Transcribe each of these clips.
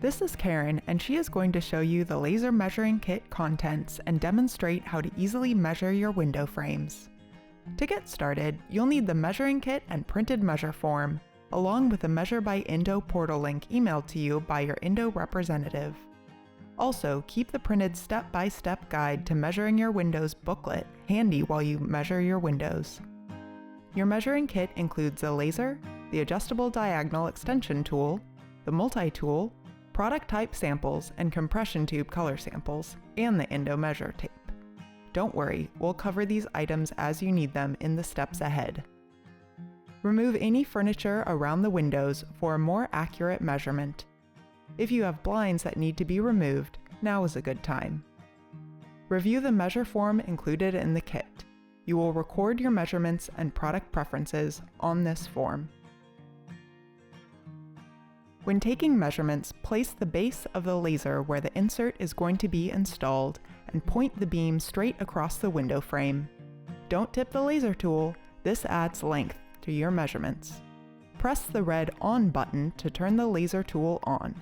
This is Karen, and she is going to show you the laser measuring kit contents and demonstrate how to easily measure your window frames. To get started, you'll need the measuring kit and printed measure form, along with a Measure by Indow portal link emailed to you by your Indow representative. Also, keep the printed step-by-step guide to measuring your windows booklet handy while you measure your windows. Your measuring kit includes a laser, the adjustable diagonal extension tool, the multi-tool, product type samples and compression tube color samples, and the Indow measure tape. Don't worry, we'll cover these items as you need them in the steps ahead. Remove any furniture around the windows for a more accurate measurement. If you have blinds that need to be removed, now is a good time. Review the measure form included in the kit. You will record your measurements and product preferences on this form. When taking measurements, place the base of the laser where the insert is going to be installed and point the beam straight across the window frame. Don't tip the laser tool, this adds length to your measurements. Press the red On button to turn the laser tool on.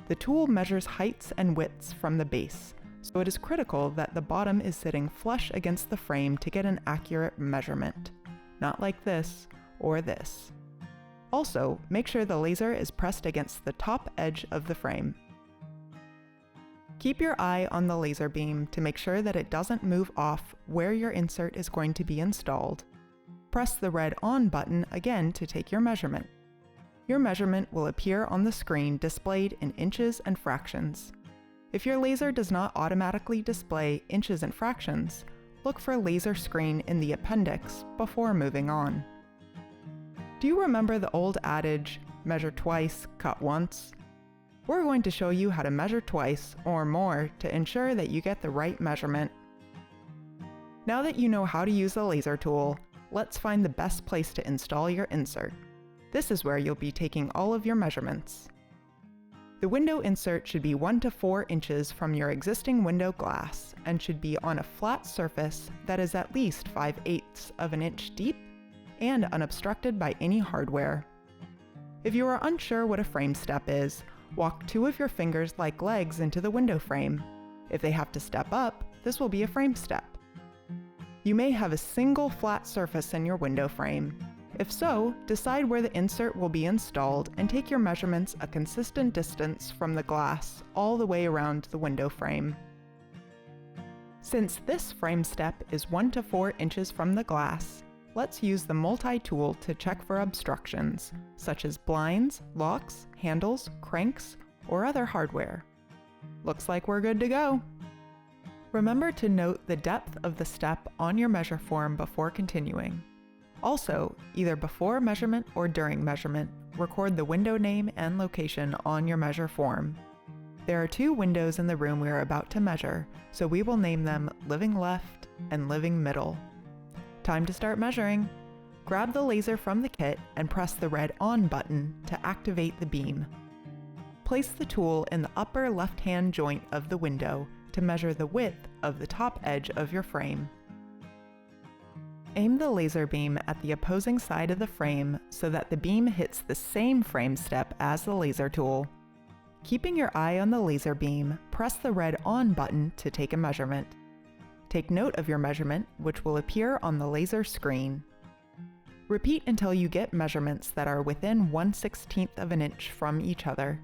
The tool measures heights and widths from the base, so it is critical that the bottom is sitting flush against the frame to get an accurate measurement, not like this or this. Also, make sure the laser is pressed against the top edge of the frame. Keep your eye on the laser beam to make sure that it doesn't move off where your insert is going to be installed. Press the red On button again to take your measurement. Your measurement will appear on the screen displayed in inches and fractions. If your laser does not automatically display inches and fractions, look for laser screen in the appendix before moving on. Do you remember the old adage, measure twice, cut once? We're going to show you how to measure twice or more to ensure that you get the right measurement. Now that you know how to use the laser tool, let's find the best place to install your insert. This is where you'll be taking all of your measurements. The window insert should be 1 to 4 inches from your existing window glass and should be on a flat surface that is at least 5/8 of an inch deep and unobstructed by any hardware. If you are unsure what a frame step is, walk 2 of your fingers like legs into the window frame. If they have to step up, this will be a frame step. You may have a single flat surface in your window frame. If so, decide where the insert will be installed and take your measurements a consistent distance from the glass all the way around the window frame. Since this frame step is 1 to 4 inches from the glass, let's use the multi-tool to check for obstructions, such as blinds, locks, handles, cranks, or other hardware. Looks like we're good to go. Remember to note the depth of the step on your measure form before continuing. Also, either before measurement or during measurement, record the window name and location on your measure form. There are 2 windows in the room we are about to measure, so we will name them Living Left and Living Middle. Time to start measuring. Grab the laser from the kit and press the red On button to activate the beam. Place the tool in the upper left-hand joint of the window to measure the width of the top edge of your frame. Aim the laser beam at the opposing side of the frame so that the beam hits the same frame step as the laser tool. Keeping your eye on the laser beam, press the red On button to take a measurement. Take note of your measurement, which will appear on the laser screen. Repeat until you get measurements that are within 1/16 of an inch from each other.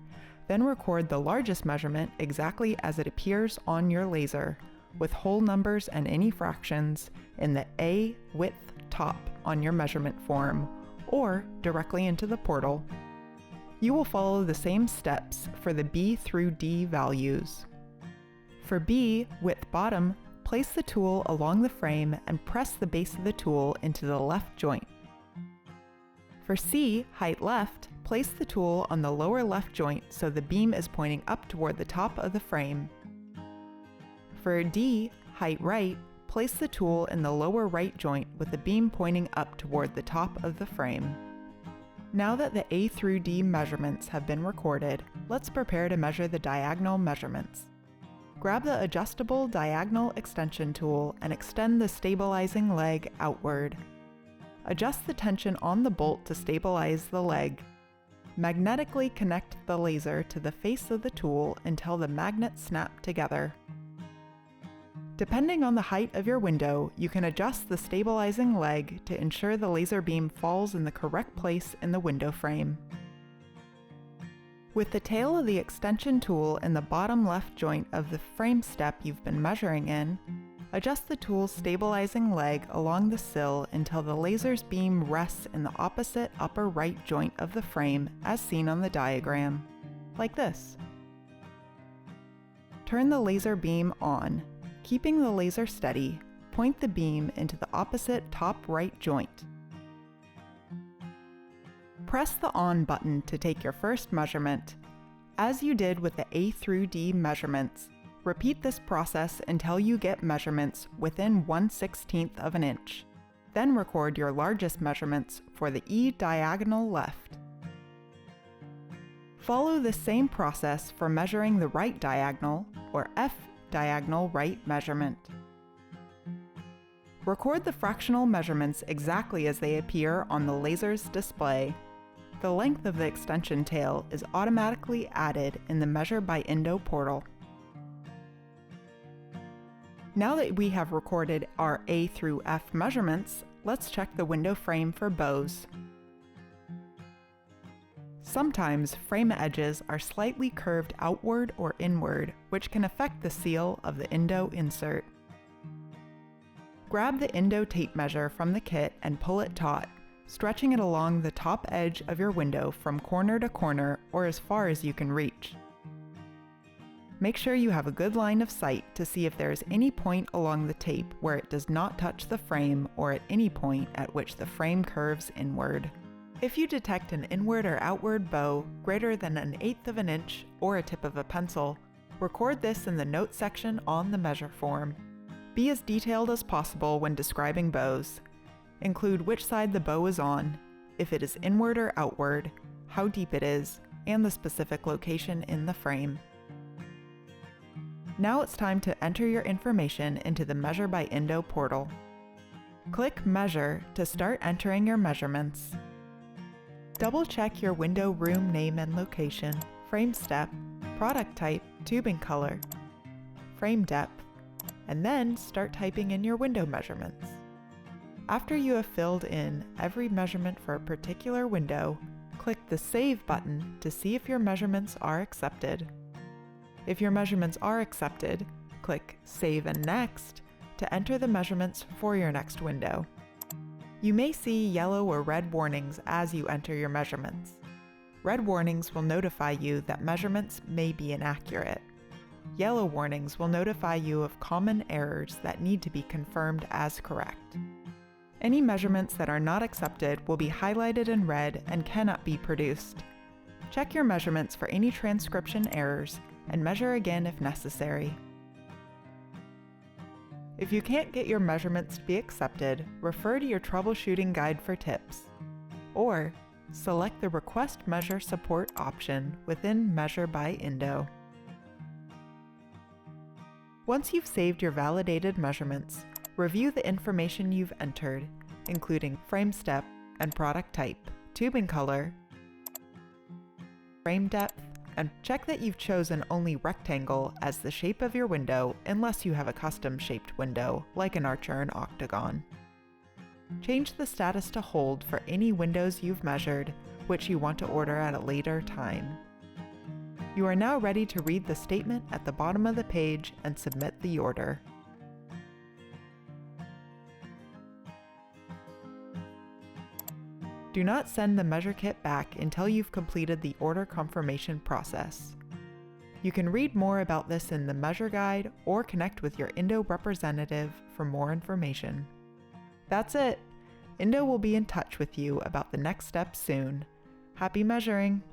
Then record the largest measurement exactly as it appears on your laser, with whole numbers and any fractions in the A width top on your measurement form, or directly into the portal. You will follow the same steps for the B through D values. For B width bottom, place the tool along the frame and press the base of the tool into the left joint. For C height left, place the tool on the lower left joint so the beam is pointing up toward the top of the frame. For D height right, place the tool in the lower right joint with the beam pointing up toward the top of the frame. Now that the A through D measurements have been recorded, let's prepare to measure the diagonal measurements. Grab the adjustable diagonal extension tool and extend the stabilizing leg outward. Adjust the tension on the bolt to stabilize the leg. magnetically connect the laser to the face of the tool until the magnets snap together. Depending on the height of your window, you can adjust the stabilizing leg to ensure the laser beam falls in the correct place in the window frame. With the tail of the extension tool in the bottom left joint of the frame step you've been measuring in, adjust the tool's stabilizing leg along the sill until the laser's beam rests in the opposite upper right joint of the frame as seen on the diagram, like this. Turn the laser beam on. Keeping the laser steady, point the beam into the opposite top right joint. Press the On button to take your first measurement. As you did with the A through D measurements, repeat this process until you get measurements within 1/16 of an inch. Then record your largest measurements for the E diagonal left. Follow the same process for measuring the right diagonal, or F diagonal right measurement. Record the fractional measurements exactly as they appear on the laser's display. The length of the extension tail is automatically added in the Measure by Indow portal. Now that we have recorded our A through F measurements, let's check the window frame for bows. Sometimes frame edges are slightly curved outward or inward, which can affect the seal of the Indow insert. Grab the Indow tape measure from the kit and pull it taut, stretching it along the top edge of your window from corner to corner or as far as you can reach. Make sure you have a good line of sight to see if there is any point along the tape where it does not touch the frame or at any point at which the frame curves inward. If you detect an inward or outward bow greater than 1/8 of an inch or a tip of a pencil, record this in the notes section on the measure form. Be as detailed as possible when describing bows. Include which side the bow is on, if it is inward or outward, how deep it is, and the specific location in the frame. Now it's time to enter your information into the Measure by Indow portal. Click Measure to start entering your measurements. Double-check your window room name and location, frame step, product type, tubing color, frame depth, and then start typing in your window measurements. After you have filled in every measurement for a particular window, click the Save button to see if your measurements are accepted. If your measurements are accepted, click Save and Next to enter the measurements for your next window. You may see yellow or red warnings as you enter your measurements. Red warnings will notify you that measurements may be inaccurate. Yellow warnings will notify you of common errors that need to be confirmed as correct. Any measurements that are not accepted will be highlighted in red and cannot be produced. Check your measurements for any transcription errors and measure again if necessary. If you can't get your measurements to be accepted, refer to your troubleshooting guide for tips, or select the Request Measure Support option within Measure by Indow. Once you've saved your validated measurements, review the information you've entered, including frame step and product type, tubing color, frame depth, and check that you've chosen only rectangle as the shape of your window unless you have a custom-shaped window, like an arch or an octagon. Change the status to hold for any windows you've measured, which you want to order at a later time. You are now ready to read the statement at the bottom of the page and submit the order. Do not send the measure kit back until you've completed the order confirmation process. You can read more about this in the measure guide or connect with your Indow representative for more information. That's it! Indow will be in touch with you about the next step soon. Happy measuring!